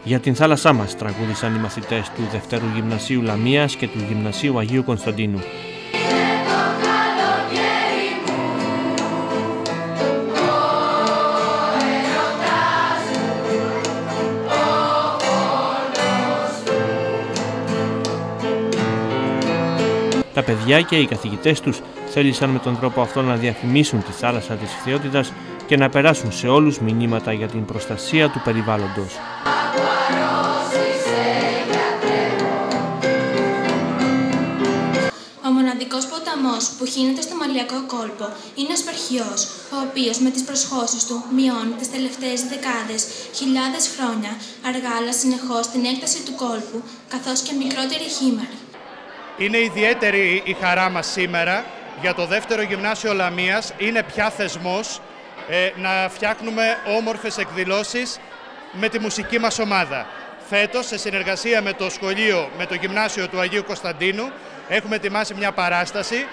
Για την θάλασσά μας τραγούδησαν οι μαθητές του Δευτέρου Γυμνασίου Λαμίας και του Γυμνασίου Αγίου Κωνσταντίνου. Τα παιδιά και οι καθηγητές τους θέλησαν με τον τρόπο αυτό να διαφημίσουν τη θάλασσα της Ιχθυότητας και να περάσουν σε όλους μηνύματα για την προστασία του περιβάλλοντος. Ο μοναδικός ποταμός που χύνεται στο Μαλιακό κόλπο είναι ο Σπερχιός, ο οποίος με τις προσχώσεις του μειώνει τις τελευταίες χιλιάδες χρόνια αργά αλλά συνεχώς την έκταση του κόλπου, καθώς και μικρότερη χήμαρη. Είναι ιδιαίτερη η χαρά μας σήμερα για το Δεύτερο Γυμνάσιο Λαμίας. Είναι πια θεσμός να φτιάχνουμε όμορφες εκδηλώσεις με τη μουσική μας ομάδα. Φέτος, σε συνεργασία με το σχολείο, με το Γυμνάσιο του Αγίου Κωνσταντίνου, έχουμε ετοιμάσει μια παράσταση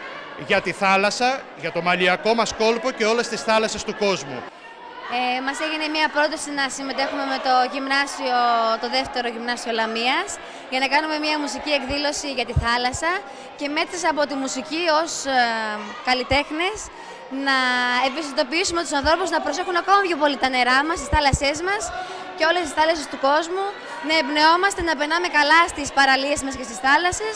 για τη θάλασσα, για το Μαλιακό μας κόλπο και όλες τις θάλασσες του κόσμου. Μας έγινε μια πρόταση να συμμετέχουμε με το γυμνάσιο, το Δεύτερο Γυμνάσιο Λαμίας, για να κάνουμε μια μουσική εκδήλωση για τη θάλασσα και μέτρες από τη μουσική ως καλλιτέχνες να ευαισθητοποιήσουμε τους ανθρώπους να προσέχουν ακόμα πιο πολύ τα νερά μας, τις θάλασσές μας και όλες τις θάλασσες του κόσμου, να εμπνεόμαστε, να περνάμε καλά στις παραλίες μας και στις θάλασσες.